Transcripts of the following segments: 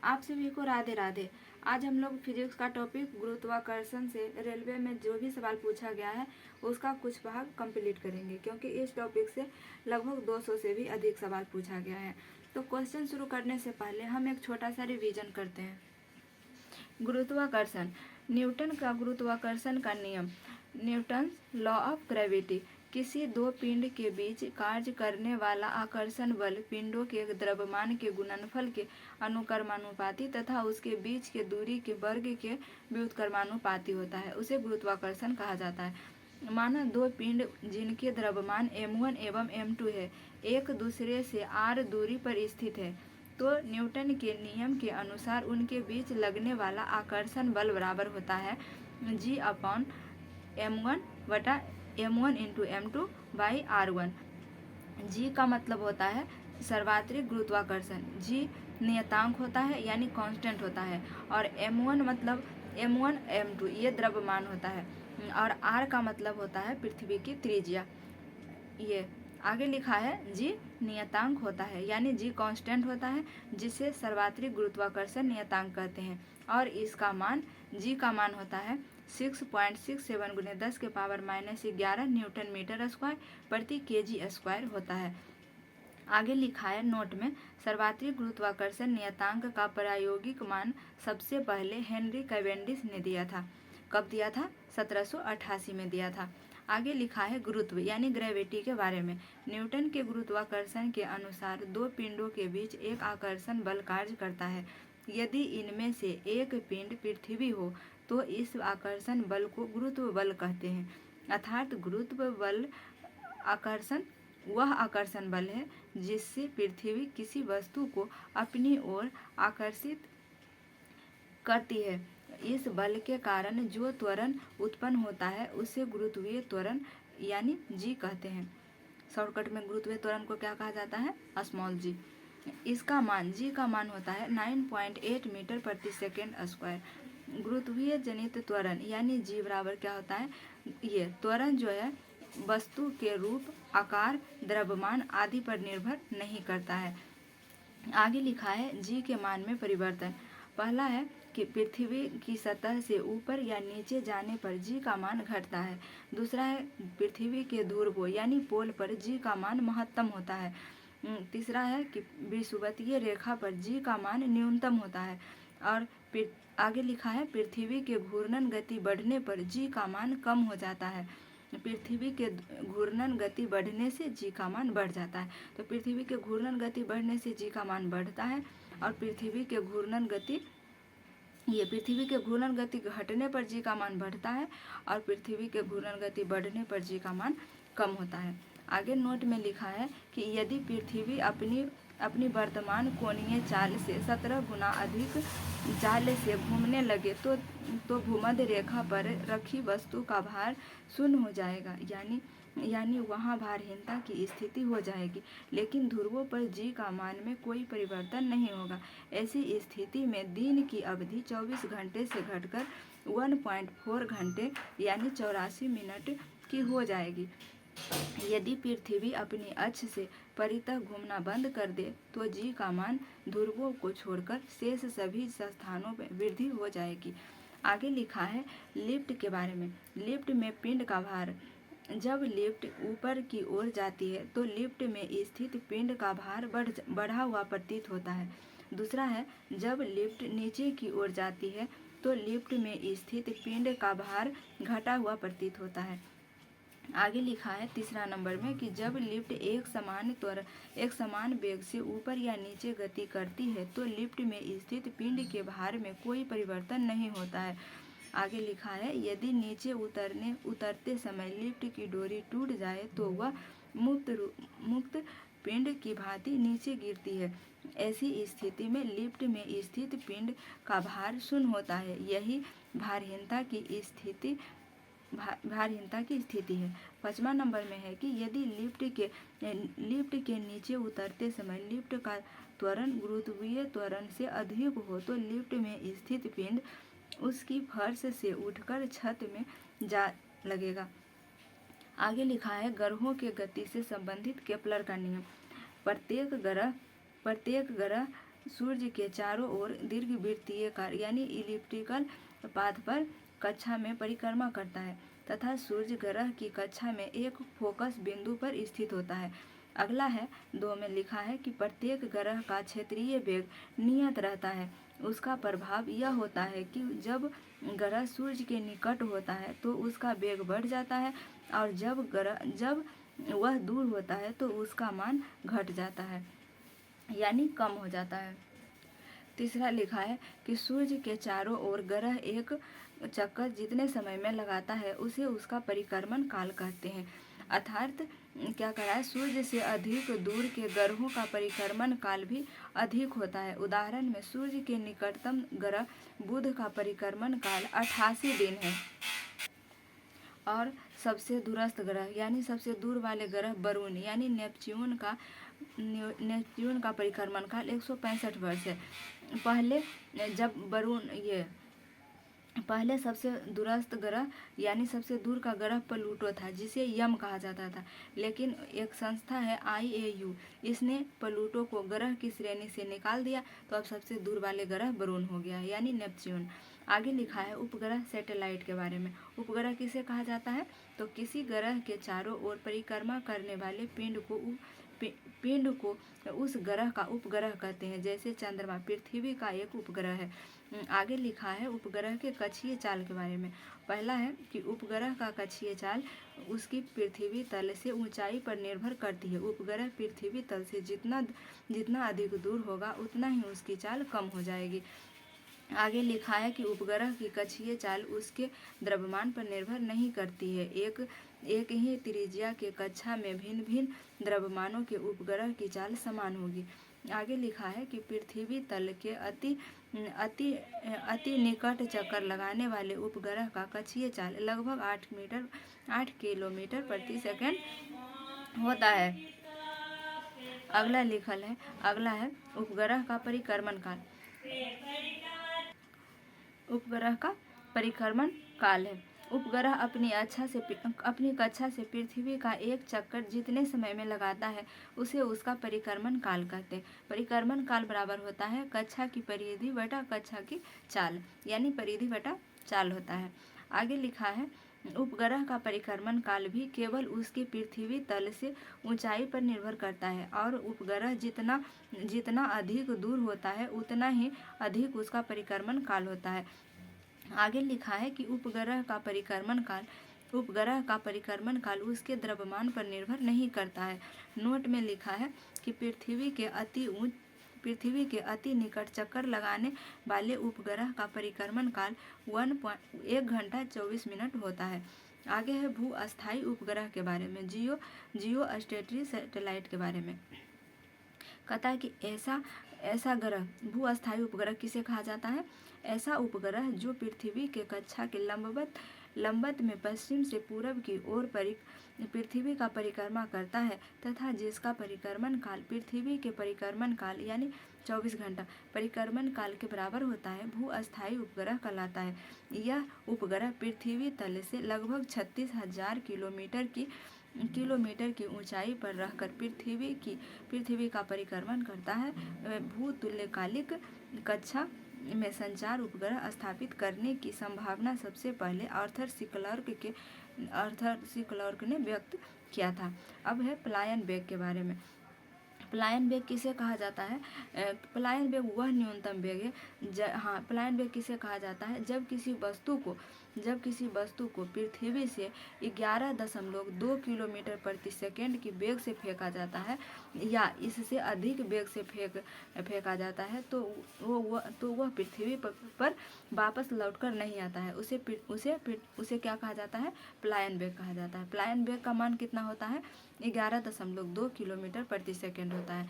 आप सभी को राधे राधे। आज हम लोग फिजिक्स का टॉपिक गुरुत्वाकर्षण से रेलवे में जो भी सवाल पूछा गया है उसका कुछ भाग कंप्लीट करेंगे, क्योंकि इस टॉपिक से लगभग 200 से भी अधिक सवाल पूछा गया है। तो क्वेश्चन शुरू करने से पहले हम एक छोटा सा रिवीजन करते हैं। गुरुत्वाकर्षण, न्यूटन का गुरुत्वाकर्षण का नियम, न्यूटन लॉ ऑफ ग्रेविटी। किसी दो पिंड के बीच कार्य करने वाला आकर्षण बल पिंडों के द्रव्यमान के गुणनफल के अनुक्रमानुपाती तथा उसके बीच के दूरी के वर्ग के व्युत्क्रमानुपाती होता है, उसे गुरुत्वाकर्षण कहा जाता है। माना दो पिंड जिनके द्रव्यमान m1 एवं m2 है, एक दूसरे से r दूरी पर स्थित है, तो न्यूटन के नियम के अनुसार उनके बीच लगने वाला आकर्षण बल बराबर होता है G/m1 into m2 by r1। G का मतलब होता है सर्वात्रिक गुरुत्वाकर्षण, G नियतांक होता है यानी कांस्टेंट होता है, और m1 मतलब m1 m2 ये द्रव्यमान होता है, और r का मतलब होता है पृथ्वी की त्रिज्या। ये आगे लिखा है G नियतांक होता है यानी G कांस्टेंट होता है, जिसे सर्वात्रिक गुरुत्वाकर्षण नियतांक कहते हैं, और इसका मान G का मान होता है 6.67 गुने 10 के पावर -11 न्यूटन मीटर स्क्वायर प्रति केजी स्क्वायर होता है। आगे लिखा है नोट में, सर्वात्रिक गुरुत्वाकर्षण नियतांक का प्रायोगिक मान सबसे पहले हेनरी कैवेंडिश ने दिया था। कब दिया था? 1788 में दिया था। आगे लिखा है गुरुत्व यानी ग्रेविटी के बारे में। न्यूटन के गुरुत्वाकर्षण के अनुसार दो पिंडों के बीच एक आकर्षण बल कार्य करता है। यदि इनमें से एक पिंड पृथ्वी हो तो इस आकर्षण बल को गुरुत्व बल कहते हैं। अर्थात गुरुत्व बल वह आकर्षण बल है जिससे पृथ्वी किसी वस्तु को अपनी ओर आकर्षित करती है। इस बल के कारण जो त्वरण उत्पन्न होता है उसे गुरुत्वीय त्वरण यानी G कहते हैं। शॉर्टकट में गुरुत्वीय त्वरण को क्या कहा जाता है? Small g। इसका मान G का मान होता है 9.8 मीटर प्रति सेकेंड स्क्वायर। गुरुत्वीय जनित त्वरण यानी G बराबर क्या होता है? ये त्वरण जो है वस्तु के रूप, आकार, द्रव्यमान आदि पर निर्भर नहीं करता है। आगे लिखा है G के मान में परिवर्तन। पहला है कि पृथ्वी की सतह से ऊपर या नीचे जाने पर G का मान घटता है। दूसरा है पृथ्वी के ध्रुवों यानी पोल पर G का मान महत्तम होता है। तीसरा है कि विषुवतीय रेखा पर G का मान न्यूनतम होता है। और आगे लिखा है पृथ्वी के घूर्णन गति बढ़ने पर G का मान कम हो जाता है। पृथ्वी के घूर्णन गति बढ़ने से G का मान बढ़ जाता है। तो पृथ्वी के घूर्णन गति बढ़ने से G का मान बढ़ता है, और पृथ्वी के घूर्णन गति घटने पर G का मान बढ़ता है, और पृथ्वी के घूर्णन गति बढ़ने पर G का मान कम होता है। आगे नोट में लिखा है कि यदि पृथ्वी अपनी वर्तमान कोणीय चाल से 17 गुना अधिक चाल से घूमने लगे तो भूमध्य रेखा पर रखी वस्तु का भार शून्य हो जाएगा, यानी वहाँ भारहीनता की स्थिति हो जाएगी, लेकिन ध्रुवों पर G का मान में कोई परिवर्तन नहीं होगा। ऐसी स्थिति में दिन की अवधि 24 घंटे से घटकर 1.4 घंटे यानी 84 मिनट की हो जाएगी। यदि पृथ्वी अपनी अक्ष से परितः घूमना बंद कर दे तो G का मान ध्रुवों को छोड़कर शेष सभी स्थानों पर वृद्धि हो जाएगी। आगे लिखा है लिफ्ट के बारे में। लिफ्ट में पिंड का भार। जब लिफ्ट ऊपर की ओर जाती है तो लिफ्ट में स्थित पिंड का भार बढ़ा हुआ प्रतीत होता है। दूसरा है जब लिफ्ट नीचे की ओर जाती है तो लिफ्ट में स्थित पिंड का भार घटा हुआ प्रतीत होता है। आगे लिखा है तीसरा नंबर में कि जब लिफ्ट एक समान वेग से ऊपर या नीचे गति करती है तो लिफ्ट में स्थित पिंड के भार में कोई परिवर्तन नहीं होता है। आगे लिखा है यदि नीचे उतरते समय लिफ्ट की डोरी टूट जाए तो वह मुक्त पिंड की भांति नीचे गिरती है। ऐसी स्थिति में लिफ्ट में स्थित पिंड का भार शून्य होता है। यही भारहीनता की स्थिति है। 5वां नंबर में है कि यदि लिफ्ट के नीचे उतरते समय लिफ्ट का त्वरण गुरुत्वीय त्वरण से अधिक हो तो लिफ्ट में स्थित पिंड उसकी फर्श से उठकर छत में जा लगेगा। आगे लिखा है ग्रहों के गति से संबंधित केपलर का नियम। प्रत्येक ग्रह सूर्य के चारों ओर दीर्घवृत्तीय कार्य यानी इलिप्टिकल पाथ पर कक्षा में परिक्रमा करता है तथा सूर्य ग्रह की कक्षा में एक फोकस बिंदु पर स्थित होता है। अगला है 2 में लिखा है कि प्रत्येक ग्रह का क्षेत्रीय वेग नियत रहता है। उसका प्रभाव यह होता है कि जब ग्रह सूर्य के निकट होता है तो उसका वेग बढ़ जाता है और जब वह दूर होता है तो उसका मान घट जाता है यानी कम हो जाता है। तीसरा लिखा है कि सूर्य के चारों ओर ग्रह एक चक्कर जितने समय में लगाता है उसे उसका परिक्रमण काल कहते हैं। अर्थात क्या करा है, सूर्य से अधिक दूर के ग्रहों का परिक्रमण काल भी अधिक होता है। उदाहरण में सूर्य के निकटतम ग्रह बुध का परिक्रमण काल 88 दिन है और सबसे दूरस्थ ग्रह यानी सबसे दूर वाले ग्रह वरुण यानी नेपच्यून का परिक्रमण काल 165 वर्ष है। पहले सबसे दूरस्थ ग्रह यानी सबसे दूर का ग्रह प्लूटो था जिसे यम कहा जाता था, लेकिन एक संस्था है IAU, इसने प्लूटो को ग्रह की श्रेणी से निकाल दिया तो अब सबसे दूर वाले ग्रह वरुण हो गया यानी नेपच्यून। आगे लिखा है उपग्रह सैटेलाइट के बारे में। उपग्रह किसे कहा जाता है, तो किसी ग्रह के चारों ओर परिक्रमा करने वाले पिंड को उस ग्रह का उपग्रह कहते हैं। जैसे चंद्रमा पृथ्वी का एक उपग्रह है। आगे लिखा है उपग्रह के कक्षीय चाल के बारे में। पहला है कि उपग्रह का कक्षीय चाल उसकी पृथ्वी तल से ऊंचाई पर निर्भर करती है। उपग्रह पृथ्वी तल से जितना अधिक दूर होगा उतना ही उसकी चाल कम हो जाएगी। आगे लिखा है कि उपग्रह की कक्षीय चाल उसके द्रव्यमान पर निर्भर नहीं करती है। एक ही त्रिज्या के कक्षा में भिन्न भिन्न द्रव्यमानों के उपग्रह की चाल समान होगी। आगे लिखा है कि पृथ्वी तल के अति निकट चक्कर लगाने वाले उपग्रह का कक्षीय चाल लगभग 8 किलोमीटर प्रति सेकंड होता है। अगला है उपग्रह का परिक्रमण काल। उपग्रह का परिक्रमण काल है। उपग्रह अपनी कक्षा से पृथ्वी का एक चक्कर जितने समय में लगाता है उसे उसका परिक्रमण काल कहते हैं। परिक्रमण काल बराबर होता है कक्षा की परिधि बटा कक्षा की चाल यानी परिधि बटा चाल होता है। आगे लिखा है उपग्रह का परिक्रमण काल भी केवल उसके पृथ्वी तल से ऊंचाई पर निर्भर करता है और उपग्रह जितना अधिक दूर होता है उतना ही अधिक उसका परिक्रमण काल होता है। आगे लिखा है कि उपग्रह का परिक्रमण काल उसके द्रव्यमान पर निर्भर नहीं करता है। नोट में लिखा है कि पृथ्वी के अति निकट चक्कर लगाने वाले उपग्रह का परिक्रमण काल 1 घंटा 24 मिनट होता है। आगे है भू अस्थायी उपग्रह के बारे में, जियो स्टेटरी सैटेलाइट के बारे में। कहता है कि ऐसा ग्रह भू अस्थायी उपग्रह किसे कहा जाता है, ऐसा उपग्रह जो पृथ्वी के कक्षा के लंबवत में पश्चिम से पूर्व की ओर पृथ्वी का परिक्रमा करता है तथा जिसका परिक्रमण काल पृथ्वी के परिक्रमण काल यानी 24 घंटा परिक्रमण काल के बराबर होता है, भू अस्थायी उपग्रह कहलाता है। यह उपग्रह पृथ्वी तल से लगभग 36,000 किलोमीटर की ऊंचाई पर रहकर पृथ्वी का परिक्रमण करता है। भूतुल्यकालिक कक्षा में संचार उपग्रह स्थापित करने की संभावना सबसे पहले आर्थर सी क्लार्क ने व्यक्त किया था। अब है पलायन वेग के बारे में। पलायन वेग किसे कहा जाता है, पलायन वेग वह न्यूनतम वेग है पलायन वेग किसे कहा जाता है, जब किसी वस्तु को पृथ्वी से 11.2 किलोमीटर प्रति सेकंड की वेग से फेंका जाता है या इससे अधिक वेग से फेंका जाता है तो वह पृथ्वी पर वापस लौटकर नहीं आता है। उसे क्या कहा जाता है, पलायन वेग कहा जाता है। पलायन वेग का मान कितना होता है, 11.2 किलोमीटर प्रति सेकंड होता है।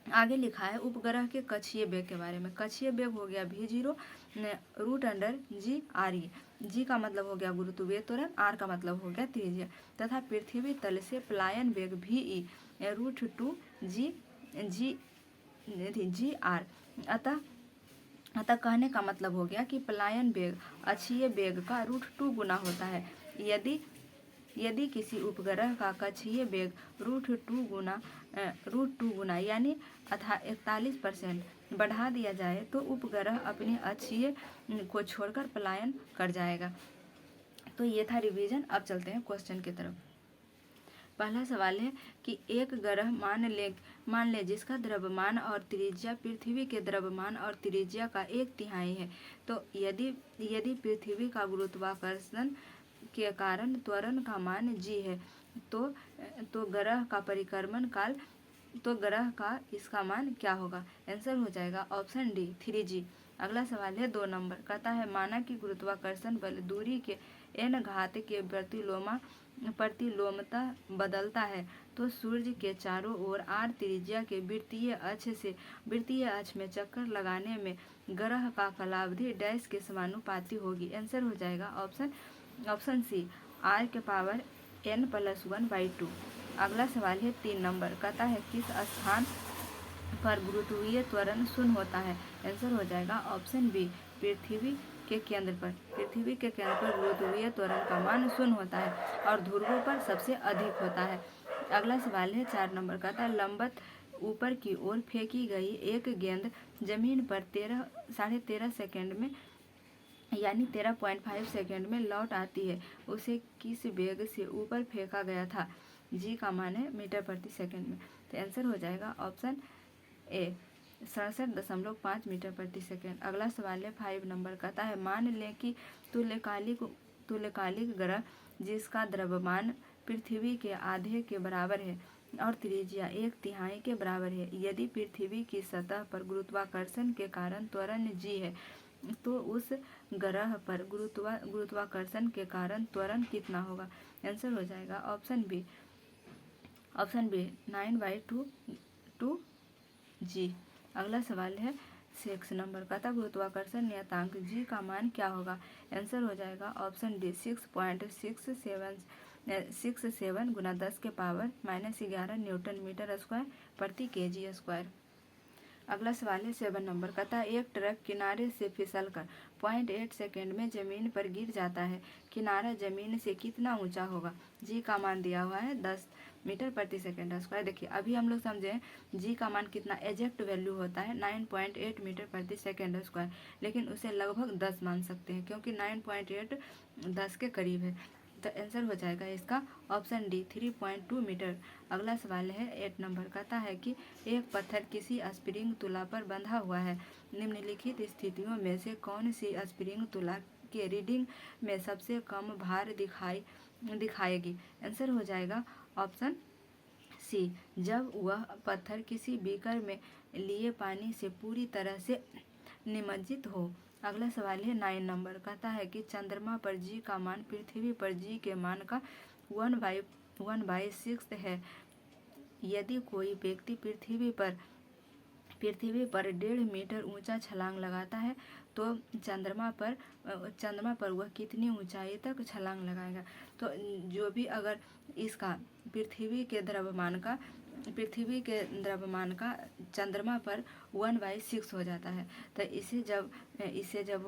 आगे लिखा है उपग्रह के कक्षीय वेग के बारे में। कक्षीय वेग हो गया v0 √g/r। g का मतलब हो गया गुरुत्वीय त्वरण, r का मतलब हो गया त्रिज्या तथा पृथ्वी तल से पलायन वेग ve √2g/r। अतः कहने का मतलब हो गया कि पलायन वेग अक्षीय वेग का √2 गुना होता है। यदि किसी उपग्रह का कक्षीय वेग √2 गुना यानी 41% बढ़ा दिया जाए तो उपग्रह अपने अक्षीय को छोड़कर पलायन कर जाएगा। तो ये था रिवीजन। अब चलते हैं क्वेश्चन की तरफ। पहला सवाल है कि एक ग्रह मान ले जिसका द्रव्यमान और त्रिज्या पृथ्वी के द्रव्यमान और त्रिज्या का 1/3 है। तो यदि पृथ्वी का गुरुत्वाकर्षण के कारण त्वरण का मान g है तो ग्रह का परिक्रमण काल ग्रह का इसका मान क्या होगा? आंसर हो जाएगा ऑप्शन डी 3g। अगला सवाल है 2 नंबर, कहता है माना कि गुरुत्वाकर्षण बल दूरी के n घात के प्रतिलोमतः बदलता है तो सूर्य के चारों ओर r त्रिज्या के वृत्तीय अक्ष में चक्कर लगाने में ग्रह का कालावधि डैश के समानुपाती होगी। आंसर हो जाएगा ऑप्शन सी r⁻n+1/2। अगला सवाल है 3 नंबर, कहता है किस स्थान पर गुरुत्वीय त्वरण शून्य होता है? आंसर हो जाएगा ऑप्शन बी पृथ्वी के केंद्र पर गुरुत्वीय त्वरण का मान शून्य होता है और ध्रुवों पर सबसे अधिक होता है। अगला सवाल है 4 नंबर, कहता है लंबवत ऊपर की ओर फेंकी गई एक गेंद जमीन पर 13.5 सेकंड में यानी 13.5 सेकंड में लौट आती है, उसे किस वेग से ऊपर फेंका गया था? जी का मान है मीटर प्रति सेकंड में। तो आंसर हो जाएगा ऑप्शन ए 67.5 मीटर प्रति सेकंड। अगला सवाल है 5 नंबर, कहता है मान लें कि तुल्यकालिक ग्रह जिसका द्रव्यमान पृथ्वी के आधे के बराबर है और त्रिज्या 1/3 के बराबर है। यदि पृथ्वी की सतह पर गुरुत्वाकर्षण के कारण त्वरण g है तो उस ग्रह पर गुरुत्वाकर्षण के कारण त्वरण कितना होगा? आंसर हो जाएगा ऑप्शन बी 9/2g। अगला सवाल है 6 नंबर, कहता गुरुत्वाकर्षण नियतांक g का मान क्या होगा? आंसर हो जाएगा ऑप्शन डी 6.67 गुना 10⁻⁻11 न्यूटन मीटर स्क्वायर प्रति kg स्क्वायर। अगला सवाल है 7 नंबर, कहता है एक ट्रक किनारे से फिसलकर 0.8 सेकंड में जमीन पर गिर जाता है। किनारा जमीन से कितना ऊंचा होगा? जी का मान दिया हुआ है 10 मीटर प्रति सेकंड स्क्वायर। देखिए अभी हम लोग समझे जी का मान कितना एग्जैक्ट वैल्यू होता है 9.8 मीटर प्रति सेकंड स्क्वायर, लेकिन उसे लगभग 10 मान सकते हैं क्योंकि 9.8 10 के करीब है। तो आंसर हो जाएगा इसका ऑप्शन डी 3.2 मीटर। अगला सवाल है 8 नंबर, कहता है कि एक पत्थर किसी स्प्रिंग तुला पर बंधा हुआ है। निम्नलिखित स्थितियों में से कौन सी स्प्रिंग तुला के रीडिंग में सबसे कम भार दिखाएगी? आंसर हो जाएगा ऑप्शन सी जब वह पत्थर किसी बीकर में लिए पानी से पूरी तरह से निमज्जित हो। अगला सवाल है 9 नंबर, कहता है कि चंद्रमा पर g का मान पृथ्वी पर g के मान का 1/6 है। यदि कोई व्यक्ति पृथ्वी पर 1.5 मीटर ऊंचा छलांग लगाता है तो चंद्रमा पर वह कितनी ऊंचाई तक छलांग लगाएगा? तो जो भी अगर इसका पृथ्वी के द्रव्यमान का चंद्रमा पर 1/6 हो जाता है तो इसे जब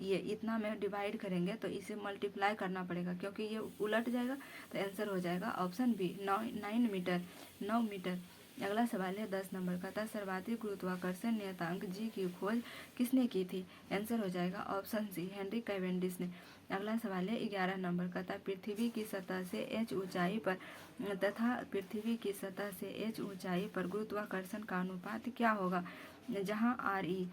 ये इतना में डिवाइड करेंगे तो इसे मल्टीप्लाई करना पड़ेगा क्योंकि ये उलट जाएगा। तो आंसर हो जाएगा ऑप्शन बी 9 मीटर। अगला सवाल है 10 नंबर, का सर्वाधिक गुरुत्वाकर्षण नियतांक g की खोज किसने की थी? आंसर हो जाएगा ऑप्शन सी हेनरी कैवेंडिश ने। अगला सवाल है 11 नंबर, का पृथ्वी की सतह से h ऊंचाई पर गुरुत्वाकर्षण का अनुपात क्या होगा? जहां re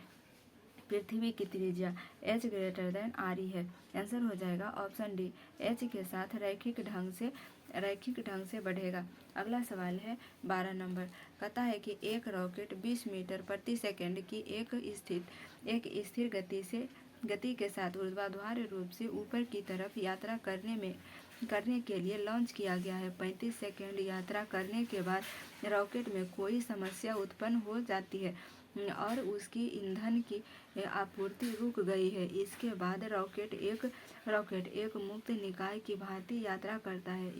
पृथ्वी की त्रिज्या h > re है। आंसर हो जाएगा ऑप्शन डी h के साथ रैखिक ढंग से बढ़ेगा। अगला सवाल है 12 नंबर, कहता है कि एक रॉकेट 20 मीटर प्रति सेकंड की एक स्थिर गति के साथ ऊर्ध्वाधर रूप से ऊपर की तरफ यात्रा करने के लिए लॉन्च किया गया है। 35 सेकंड यात्रा करने के बाद रॉकेट में कोई समस्या उत्पन्न हो जाती है और उसकी ईंधन की आपूर्ति रुक गई है। इसके बाद रॉकेट एक मुक्त निकाय की भांति यात्रा करता है।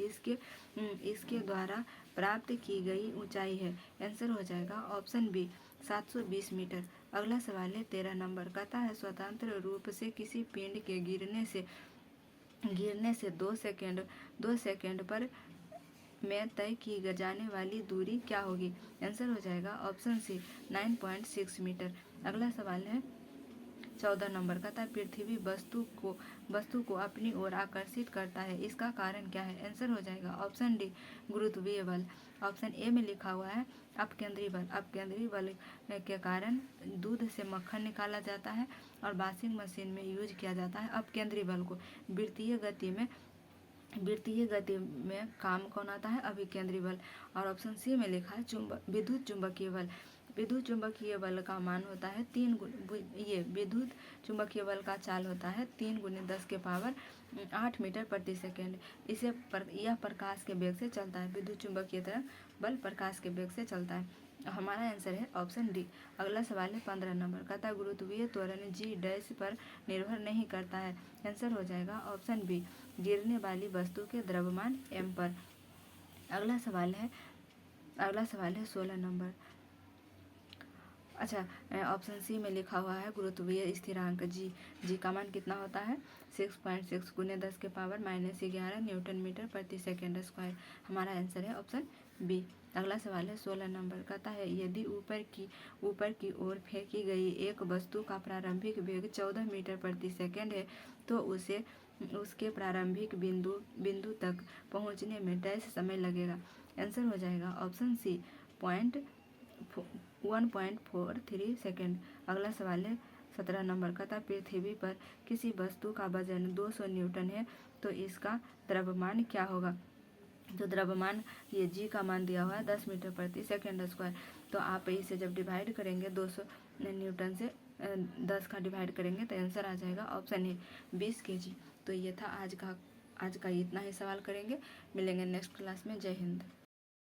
इसके द्वारा प्राप्त की गई ऊंचाई है। आंसर हो जाएगा ऑप्शन बी 720 मीटर। अगला सवाल है 13 नंबर, कहता है स्वतंत्र रूप से किसी पिंड के गिरने से गिरने से 2 सेकेंड पर में तय की जाने वाली दूरी क्या होगी? आंसर हो जाएगा ऑप्शन सी 9.6 मीटर। अगला सवाल है 14 नंबर का था पृथ्वी वस्तु को अपनी ओर आकर्षित करता है, इसका कारण क्या है? आंसर हो जाएगा ऑप्शन डी गुरुत्वीय बल। ऑप्शन ए में लिखा हुआ है अपकेंद्री बल। अपकेंद्री बल के कारण दूध से मक्खन निकाला जाता है और वॉशिंग मशीन में यूज किया जाता है अपकेंद्री बल को। वृत्तीय गति में काम कौन आता है? अभिकेंद्री बल। और ऑप्शन सी में लिखा है विद्युत चुंबकीय बल। विद्युत चुंबकीय बल का मान होता है विद्युत चुंबकीय बल का चाल होता है 3 × 10⁸ मीटर प्रति सेकेंड। यह प्रकाश के वेग से चलता है। विद्युत चुंबकीय तरंग बल प्रकाश के वेग से चलता है। हमारा आंसर है ऑप्शन डी। अगला सवाल है 15 नंबर का था गुरुत्वीय त्वरण जी डैश पर निर्भर नहीं करता है। आंसर हो जाएगा ऑप्शन बी गिरने वाली वस्तु के द्रव्यमान एम पर। अगला सवाल है 16 नंबर। अच्छा, ऑप्शन सी में लिखा हुआ है गुरुत्वीय स्थिरांक जी का मान कितना होता है? 6.6 × 10⁻⁻11 न्यूटन मीटर प्रति सेकेंड स्क्वायर। हमारा आंसर है ऑप्शन बी। अगला सवाल है 16 नंबर कहता है यदि ऊपर की ओर फेंकी गई एक वस्तु का प्रारंभिक वेग 14 मीटर प्रति सेकेंड है तो उसके प्रारंभिक बिंदु तक पहुंचने में डैश समय लगेगा। आंसर हो जाएगा ऑप्शन सी 1.43 सेकेंड। अगला सवाल है 17 नंबर का था पृथ्वी पर किसी वस्तु का वजन 200 न्यूटन है तो इसका द्रव्यमान क्या होगा? तो द्रव्यमान ये जी का मान दिया हुआ है 10 मीटर प्रति सेकेंड स्क्वायर। तो आप इसे जब डिवाइड करेंगे 200 न्यूटन से 10 का डिवाइड करेंगे तो आंसर आ जाएगा ऑप्शन ए 20 kg। तो ये था आज का इतना ही सवाल करेंगे। मिलेंगे नेक्स्ट क्लास में। जय हिंद।